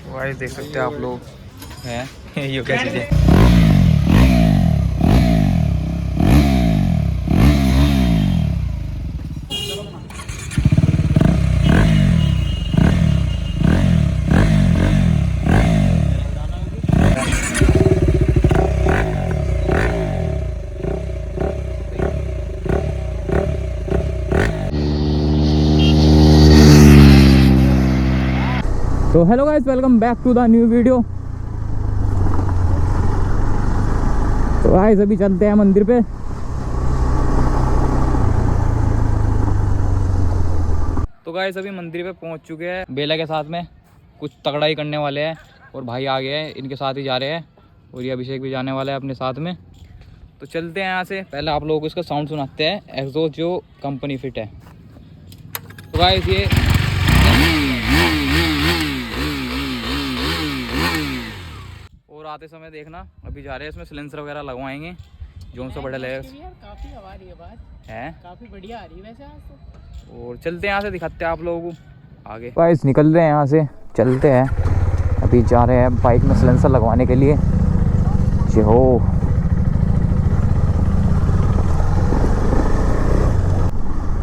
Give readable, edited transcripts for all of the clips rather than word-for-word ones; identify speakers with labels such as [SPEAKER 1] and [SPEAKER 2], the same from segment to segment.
[SPEAKER 1] तो गाइस देख सकते हैं आप लोग हैं ये क्या चीज़ है। तो hello guys, welcome back to the new video. तो गाइस अभी चलते हैं मंदिर पे। तो गाइस अभी मंदिर पे पहुंच चुके हैं। बेला के साथ में कुछ तगड़ा ही करने वाले हैं और भाई आ गए हैं, इनके साथ ही जा रहे हैं और ये अभिषेक भी जाने वाला है अपने साथ में। तो चलते हैं यहाँ से। पहले आप लोगों को इसका साउंड सुनाते हैं, एग्जॉस्ट जो कंपनी फिट है। तो गाइस ये और आते समय देखना, अभी जा रहे हैं इसमें सिलेंसर वगैरह लगवाएंगे जो सा बड़ा लगेगा।
[SPEAKER 2] काफी हवा आ रही है बात है, काफी बढ़िया आ रही है वैसे आज तो।
[SPEAKER 1] और चलते हैं यहाँ से, दिखाते हैं आप लोगों को आगे। गाइस निकल रहे हैं यहाँ से, चलते हैं। अभी जा रहे हैं बाइक में सिलेंसर लगवाने के लिए। जो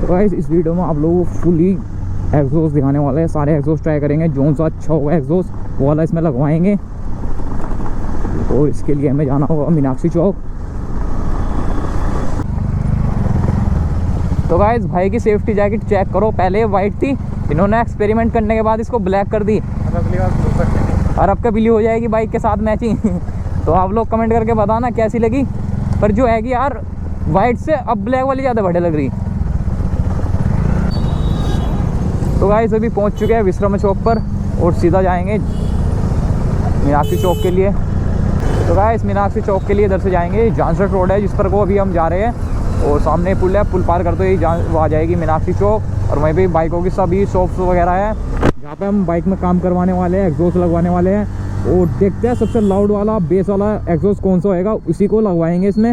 [SPEAKER 1] तो गाइस इस वीडियो में आप लोगों को फुली एग्जॉस्ट दिखाने वाले हैं। सारे एग्जॉस्ट ट्राई करेंगे, जो सा अच्छा होगा एग्जॉस्ट वो वाला इसमें लगवाएंगे। और इसके लिए हमें जाना होगा मीनाक्षी चौक। तो गाइस भाई की सेफ्टी जैकेट चेक करो, पहले वाइट थी, इन्होंने एक्सपेरिमेंट करने के बाद इसको ब्लैक कर दी और अब कभी हो जाएगी बाइक के साथ मैचिंग। तो आप लोग कमेंट करके बताना कैसी लगी। पर जो है कि यार वाइट से अब ब्लैक वाली ज़्यादा बढ़िया लग रही। तो गाइस अभी पहुंच चुके हैं विश्राम चौक पर और सीधा जाएंगे मीनाक्षी चौक के लिए। तो गाइस मीनाक्षी चौक के लिए इधर से जाएंगे, जानसठ रोड है जिस पर को अभी हम जा रहे हैं। और सामने पुल है, पुल पार करते ही वो आ जाएगी मीनाक्षी चौक। और वहीं पे बाइकों की सभी शॉप्स वगैरह है जहाँ पे हम बाइक में काम करवाने वाले हैं, एग्जॉस्ट लगवाने वाले हैं। और देखते हैं सबसे लाउड वाला बेस वाला एग्जॉस्ट कौन सा होएगा, उसी को लगवाएंगे इसमें।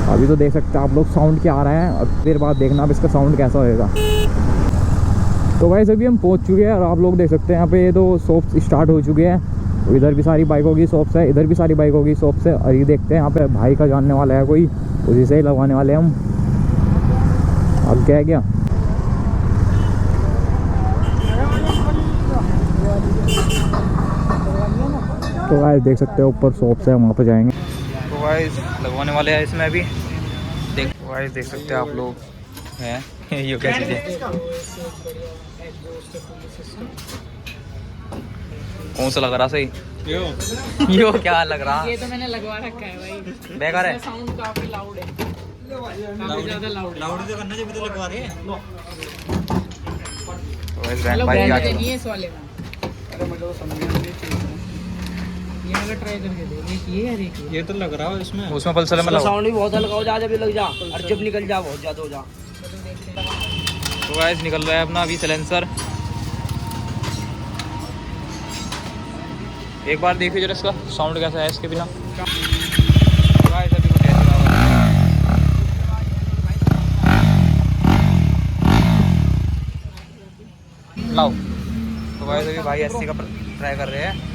[SPEAKER 1] अभी तो देख सकते हैं आप लोग साउंड क्या आ रहा है, और देर बाद देखना अब इसका साउंड कैसा होएगा। तो गाइस अभी हम पहुंच चुके हैं और आप लोग देख सकते हैं यहाँ पे ये तो शॉप्स स्टार्ट हो चुके हैं। तो इधर भी सारी बाइकों की शॉप्स है, इधर भी सारी बाइकों की शॉप्स है। और ये देखते हैं यहाँ पे भाई का जानने वाला है कोई, उसी से ही लगवाने वाले हम। अब क्या है क्या तो गाइस देख सकते हैं ऊपर शॉप्स है, वहाँ पे जाएंगे। तो गाइस लगवाने वाले हैं इसमें अभी। गाइस देख सकते हैं आप लोग हैं ये क्या चीज़ है। कौन सा लग रहा सही? यो क्या लग रहा?
[SPEAKER 2] ये तो मैंने लगवा रखा है भाई,
[SPEAKER 1] बेकार है।
[SPEAKER 2] साउंड काफी लाउड है, काफी ज्यादा लाउड
[SPEAKER 1] तो करना चाहिए, तो लगवा रहे हैं।
[SPEAKER 2] नहीं है इस वाले में। अरे मुझे तो समझ में नहीं चाहिए, ये वाला ट्राई करके देखिए यार। देखिए ये तो लग रहा है इसमें,
[SPEAKER 1] उसमें पल्सर में
[SPEAKER 3] साउंड भी बहुत हल्का हो जा, जब लग जा और जब निकल जा बहुत ज्यादा हो जा।
[SPEAKER 1] तो गाइस निकल रहा है अपना अभी सिलेंसर। एक बार देखिए जरा इसका साउंड कैसा है इसके बिना। तो गाइस अभी कुछ ऐसा लाओ। तो गाइस अभी भाई 80 का ट्राई कर रहे हैं।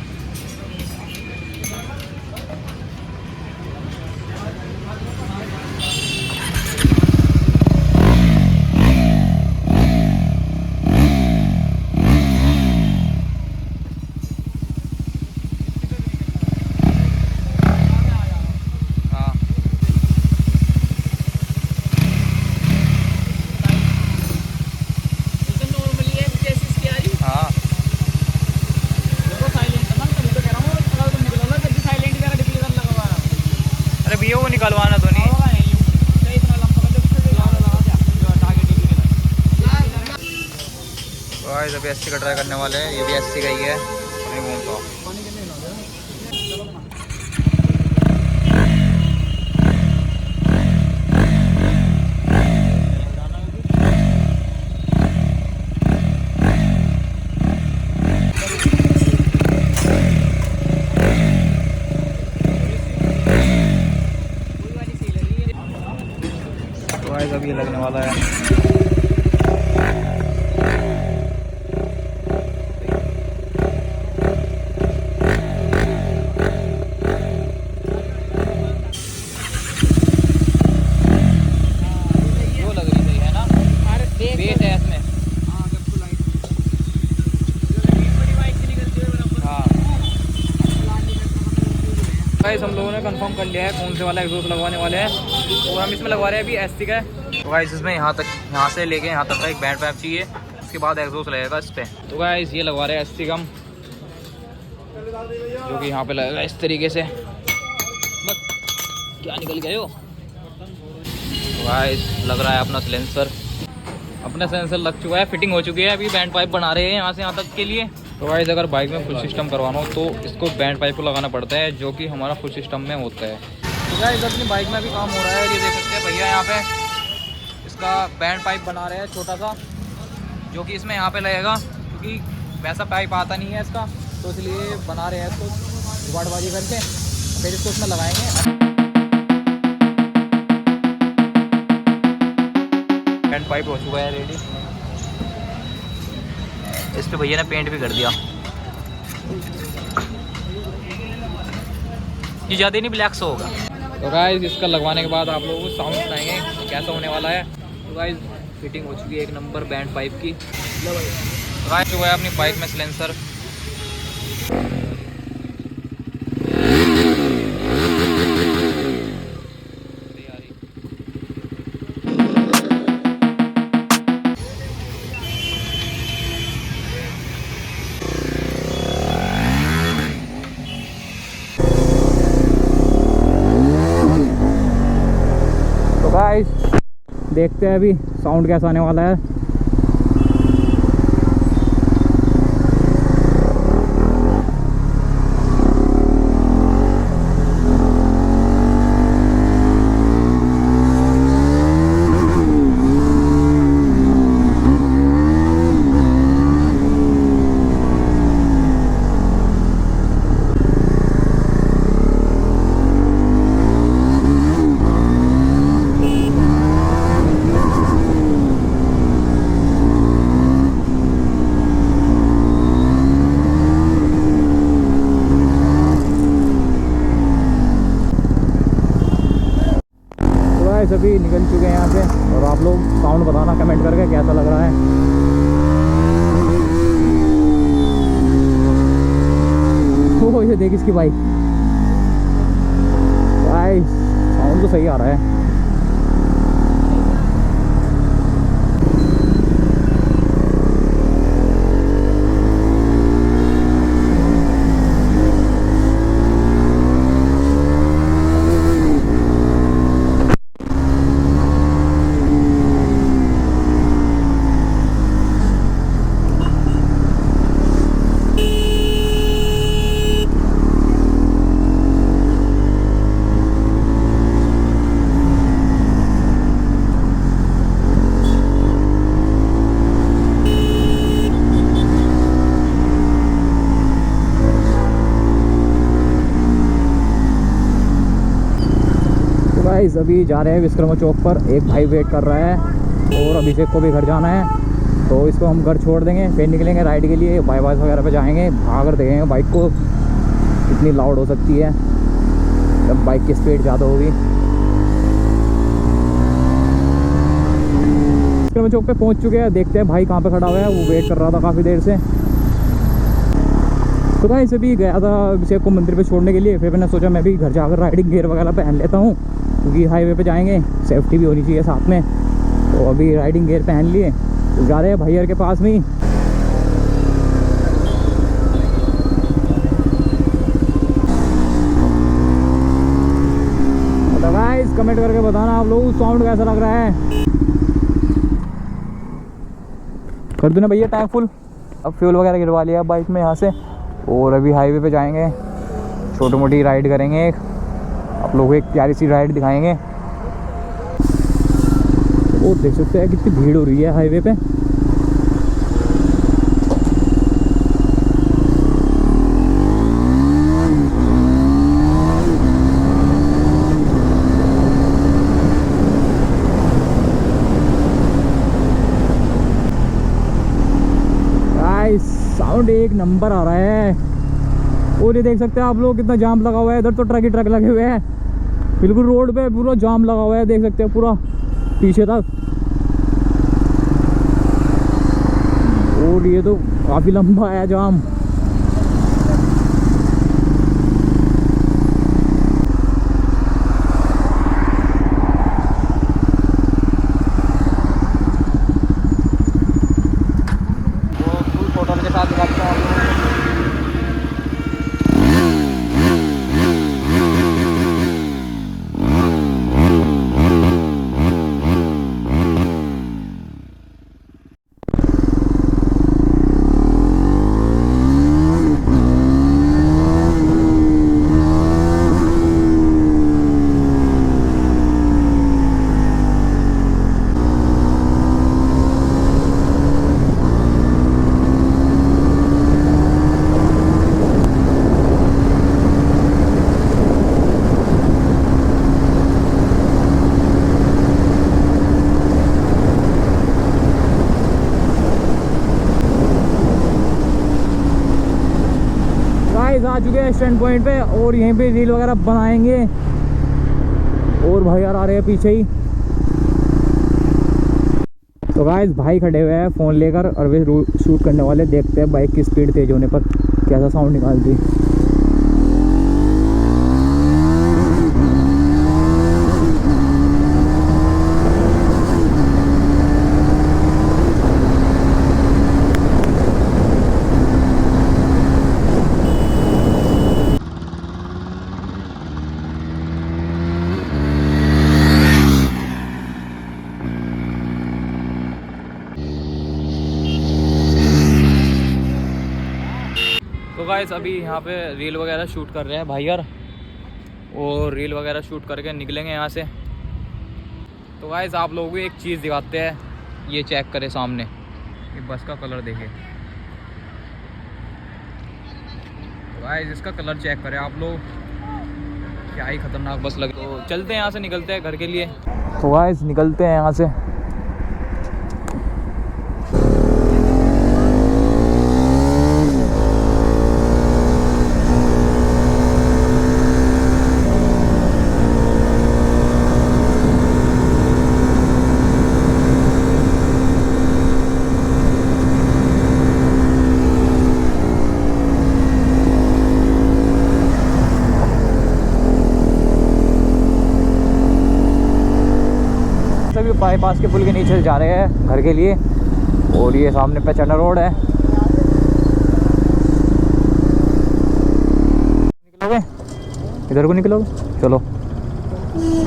[SPEAKER 1] वो निकलवाना तो नहीं। गाइस अभी 80 का ट्राई करने वाले हैं, ये भी 80 का ही है। नहीं घूमता गाइस अभी लगने वाला है। गाइस हम लोगों ने कंफर्म कर लिया है कौन से वाला एग्जॉस्ट लगवाने वाले हैं, और हम इसमें लगवा रहे हैं अभी एसटी का। तो गाइस इसमें यहाँ से लेके यहाँ तक का एक बैंड पाइप चाहिए, उसके बाद एग्जॉस्ट लगेगा इस पर। तो गाइस ये लगवा रहे हैं एसटी कम, जो कि यहाँ पे लगेगा इस तरीके से। बस क्या निकल गए हो। तो गाइस लग रहा है अपना सिलेंसर, अपना सेंसर लग चुका है, फिटिंग हो चुकी है। अभी बैंड पाइप बना रहे हैं यहाँ से यहाँ तक के लिए। तो गाइस अगर बाइक में फुल सिस्टम करवाना हो तो इसको बैंड पाइप को लगाना पड़ता है, जो कि हमारा फुल सिस्टम में होता है। तो गाइस अपनी बाइक में भी काम हो रहा है, ये देख सकते हैं भैया यहाँ पे इसका बैंड पाइप बना रहे हैं छोटा सा, जो कि इसमें यहाँ पे लगेगा, क्योंकि वैसा पाइप आता नहीं है इसका, तो इसलिए बना रहे हैं इसको जुगाड़बाजी करके, फिर इसको इसमें लगाएंगे। बैंड पाइप हो चुका है रेडी, इस पे भैया ने पेंट भी कर दिया। ये ज़्यादा नहीं ब्लैक से होगा। तो गाइस इसका लगवाने के बाद आप लोगों को साउंड सुनाएंगे कैसा होने वाला है। तो गाइस फिटिंग हो चुकी है एक नंबर बैंड पाइप की। गाइस जो है अपनी बाइक में सिलेंसर, देखते हैं अभी साउंड कैसा आने वाला है। अभी निकल चुके हैं यहाँ से, और आप लोग साउंड बताना कमेंट करके कैसा लग रहा है। ओ ये देख इसकी बाइक, भाई साउंड तो सही आ रहा है। गाइस अभी जा रहे हैं विश्वकर्मा चौक पर, एक भाई वेट कर रहा है और अभिषेक को भी घर जाना है, तो इसको हम घर छोड़ देंगे, फिर निकलेंगे राइड के लिए, बाईपास वगैरह पे जाएंगे, भाग देखेंगे बाइक को कितनी लाउड हो सकती है जब बाइक की स्पीड ज़्यादा होगी। विश्वकर्मा चौक पे पहुंच चुके हैं, देखते हैं भाई कहाँ पे खड़ा हुआ है, वो वेट कर रहा था काफ़ी देर से। तो गाइस अभी गया था अभिषेक को मंदिर पे छोड़ने के लिए, फिर मैंने सोचा मैं भी घर जाकर राइडिंग गियर वगैरह पहन लेता हूँ, क्योंकि हाईवे पे जाएंगे, सेफ्टी भी होनी चाहिए साथ में। तो अभी राइडिंग गियर पहन लिए, तो जा रहे हैं भैया के पास में ही। तो गाइस कमेंट करके बताना आप लोगों को साउंड कैसा लग रहा है। कर दो ना भैया टैंक फुल। अब फ्यूल वगैरह गिरवा लिया बाइक में यहाँ से, और अभी हाईवे पे जाएंगे, छोटी मोटी राइड करेंगे, आप लोगों को एक प्यारी सी राइड दिखाएंगे। वो देख सकते हैं कितनी भीड़ हो रही है हाईवे पे। साउंड एक नंबर आ रहा है, और ये देख सकते हैं आप लोग कितना जाम लगा हुआ है, इधर तो ट्रक ही ट्रक लगे हुए हैं, बिल्कुल रोड पे पूरा जाम लगा हुआ है, देख सकते हैं पूरा पीछे तक। और ये तो काफ़ी लंबा है जाम।
[SPEAKER 3] रास्ता दिखाता हूँ आप लोगों को।
[SPEAKER 1] गाइस आ चुके हैं स्टैंड पॉइंट पे और यहीं पे रील वगैरह बनाएंगे। और भाई यार आ रहे हैं पीछे ही। तो गाइस भाई खड़े हुए हैं फ़ोन लेकर और वे शूट करने वाले। देखते हैं बाइक की स्पीड तेज होने पर कैसा साउंड निकालती है। तो गाइस अभी यहाँ पे रील वगैरह शूट कर रहे हैं भाई यार, और रील वगैरह शूट करके निकलेंगे यहाँ से। तो गाइस आप लोगों को एक चीज़ दिखाते हैं, ये चेक करें सामने, ये बस का कलर देखें। तो गाइस इसका कलर चेक करें आप लोग, क्या ही खतरनाक बस लगे। तो चलते हैं यहाँ से, निकलते हैं घर के लिए। तो गाइस निकलते हैं यहाँ से। सभी बाईपास के पुल के नीचे जा रहे हैं घर के लिए, और ये सामने पे चना रोड है। निकलोगे इधर को, निकलोगे चलो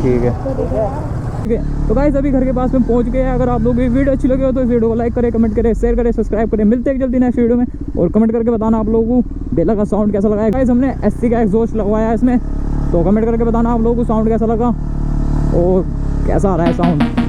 [SPEAKER 1] ठीक है। तो गाइस अभी घर के पास में पहुंच गए हैं। अगर आप लोगों की वीडियो अच्छी लगी हो तो इस वीडियो को लाइक करें, कमेंट करें, शेयर करें, सब्सक्राइब करें। मिलते हैं जल्दी नेक्स्ट वीडियो में, और कमेंट करके बताना आप लोगों को बेला का साउंड कैसा लगा है। गाइस हमने SC का एग्जॉस्ट लगवाया है इसमें, तो कमेंट करके बताना आप लोगों को साउंड कैसा लगा और कैसा आ रहा है साउंड।